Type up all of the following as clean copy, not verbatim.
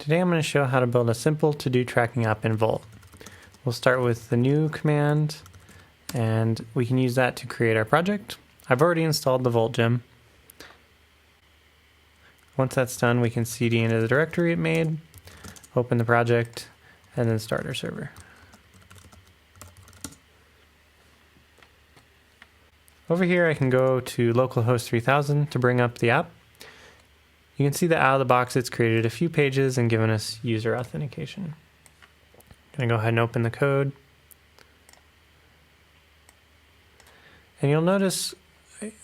Today I'm going to show how to build a simple to-do tracking app in Volt. We'll start with the new command, and we can use that to create our project. I've already installed the Volt gem. Once that's done, we can cd into the directory it made, open the project, and then start our server. Over here I can go to localhost 3000 to bring up the app. You can see that out of the box it's created a few pages and given us user authentication. I'm going to go ahead and open the code. And you'll notice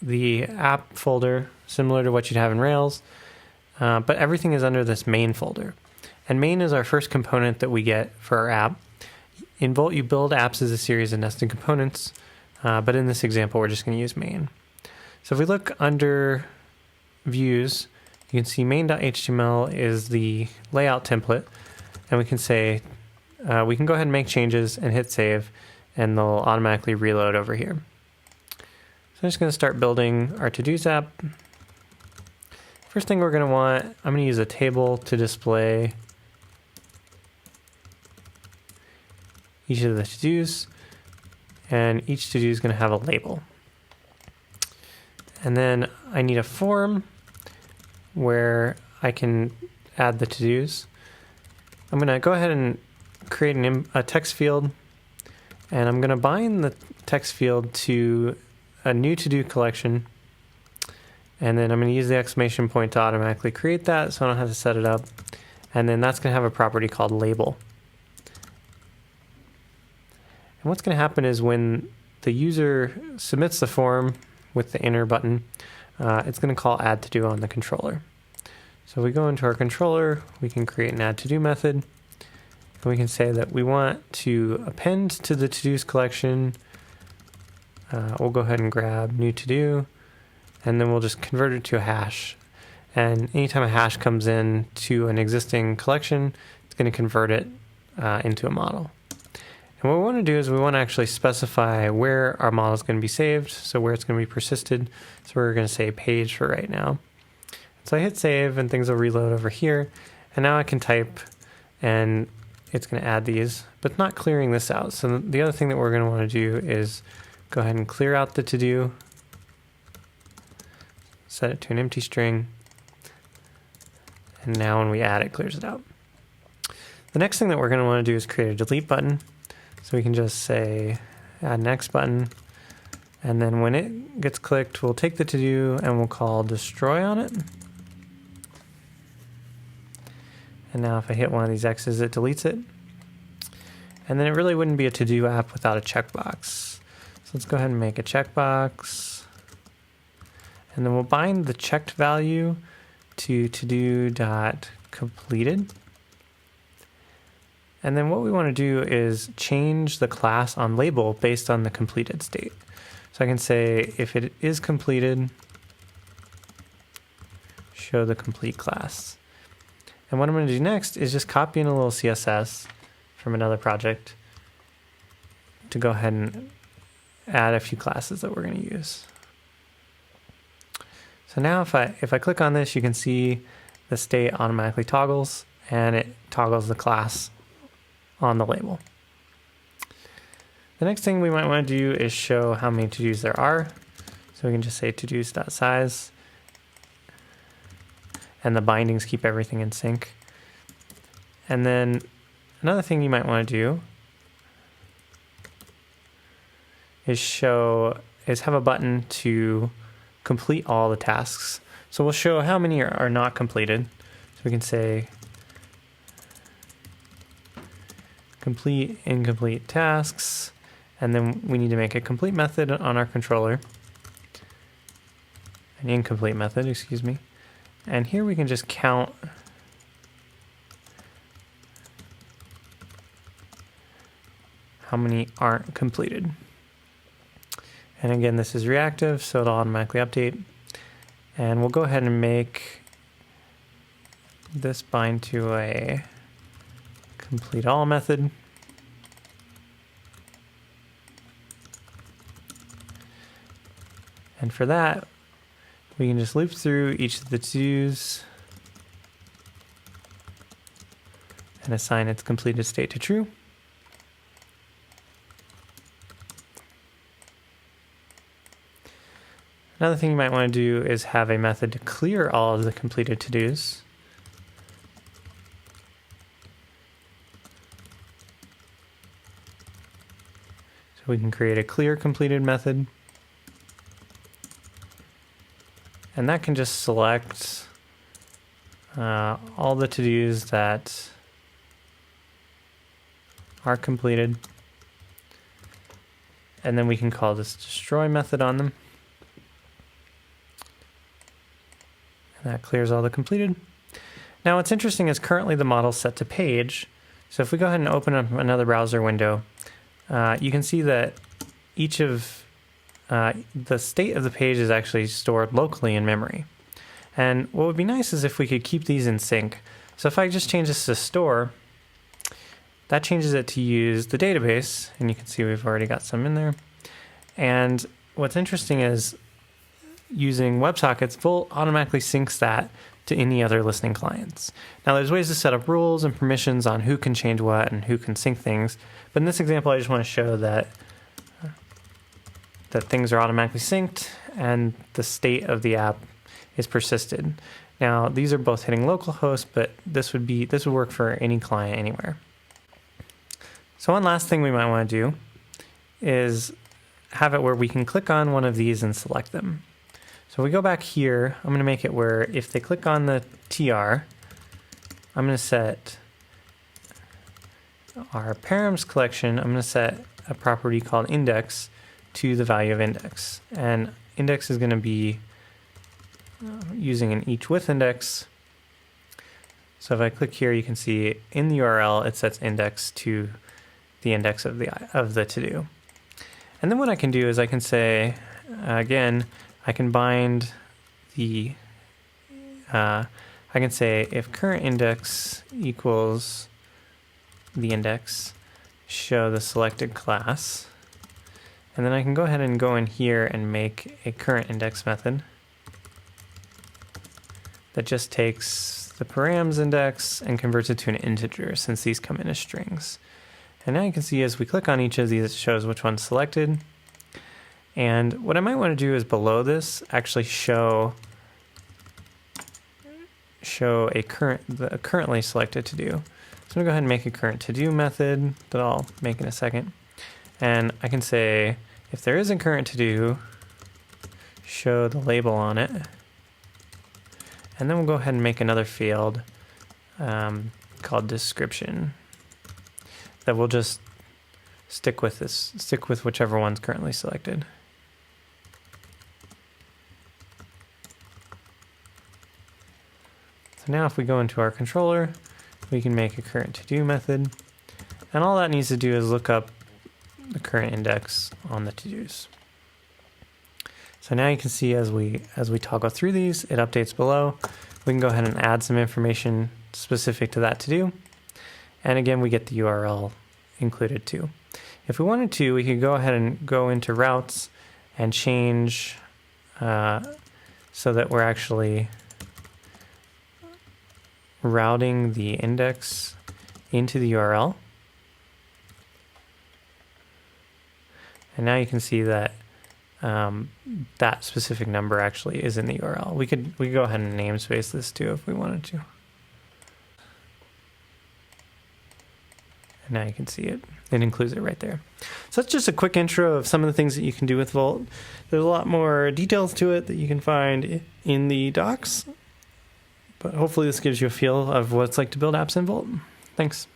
the app folder, similar to what you'd have in Rails, but everything is under this main folder. And main is our first component that we get for our app. In Volt, you build apps as a series of nested components, but in this example, we're just going to use main. So if we look under views, you can see main.html is the layout template, and we can say, we can go ahead and make changes and hit save, and they'll automatically reload over here. So I'm just going to start building our to-dos app. First thing we're going to want, I'm going to use a table to display each of the to-dos, and each to-do is going to have a label. And then I need a form where I can add the to-dos. I'm going to go ahead and create a text field, and I'm going to bind the text field to a new to-do collection, and then I'm going to use the exclamation point to automatically create that so I don't have to set it up, and then that's going to have a property called label. And what's going to happen is when the user submits the form with the enter button, it's going to call add to do on the controller. So we go into our controller, we can create an add to do method, and we can say that we want to append to the to-dos collection. We'll go ahead and grab new to do, and then we'll just convert it to a hash. And anytime a hash comes in to an existing collection, it's going to convert it into a model. And what we want to do is we want to actually specify where our model is going to be saved, so where it's going to be persisted. So we're going to say page for right now. So I hit save and things will reload over here. And now I can type and it's going to add these, but not clearing this out. So the other thing that we're going to want to do is go ahead and clear out the to-do, set it to an empty string, and now when we add it, clears it out. The next thing that we're going to want to do is create a delete button. So we can just say add next button, and then when it gets clicked, we'll take the to-do and we'll call destroy on it. And now if I hit one of these X's, it deletes it. And then it really wouldn't be a to-do app without a checkbox. So let's go ahead and make a checkbox. And then we'll bind the checked value to to-do.completed. And then what we want to do is change the class on label based on the completed state. So I can say if it is completed, show the complete class. And what I'm going to do next is just copy in a little CSS from another project to go ahead and add a few classes that we're going to use. So now if I click on this, you can see the state automatically toggles, and it toggles the class on the label. The next thing we might want to do is show how many to-dos there are. So we can just say to-dos.size, and the bindings keep everything in sync. And then another thing you might want to do is have a button to complete all the tasks. So we'll show how many are not completed. So we can say complete incomplete tasks, and then we need to make a complete method on our controller, an incomplete method, excuse me, and here we can just count how many aren't completed. And again, this is reactive, so it'll automatically update, and we'll go ahead and make this bind to a complete all method. And for that, we can just loop through each of the to-dos and assign its completed state to true. Another thing you might want to do is have a method to clear all of the completed to-dos. So we can create a clear completed method. And that can just select all the to-dos that are completed. And then we can call this destroy method on them. And that clears all the completed. Now what's interesting is currently the model's set to page. So if we go ahead and open up another browser window, you can see that each of the state of the page is actually stored locally in memory. And what would be nice is if we could keep these in sync. So if I just change this to store, that changes it to use the database, and you can see we've already got some in there. And what's interesting is using WebSockets, Volt automatically syncs that to any other listening clients. Now there's ways to set up rules and permissions on who can change what and who can sync things, but in this example I just want to show that things are automatically synced and the state of the app is persisted. Now these are both hitting localhost, but this would work for any client anywhere. So one last thing we might want to do is have it where we can click on one of these and select them. So we go back here, I'm going to make it where if they click on the TR, I'm going to set our params collection, I'm going to set a property called index to the value of index. And index is going to be using an each with index. So if I click here, you can see in the URL, it sets index to the index of the to-do. And then what I can do is I can say, again, I can bind the, I can say if current index equals the index, show the selected class. And then I can go ahead and go in here and make a current index method that just takes the params index and converts it to an integer since these come in as strings. And now you can see as we click on each of these, it shows which one's selected. And what I might want to do is below this actually show a currently selected to do. So I'm going to go ahead and make a current to do method that I'll make in a second. And I can say if there is a current to do, show the label on it. And then we'll go ahead and make another field called description that will just stick with whichever one's currently selected. So now if we go into our controller, we can make a current to do method. And all that needs to do is look up the current index on the to-dos. So now you can see as we toggle through these, it updates below. We can go ahead and add some information specific to that to-do. And again, we get the URL included too. If we wanted to, we could go ahead and go into routes and change so that we're actually routing the index into the URL. And now you can see that that specific number actually is in the URL. We could go ahead and namespace this too if we wanted to. And now you can see it. It includes it right there. So that's just a quick intro of some of the things that you can do with Volt. There's a lot more details to it that you can find in the docs. But hopefully this gives you a feel of what it's like to build apps in Volt. Thanks.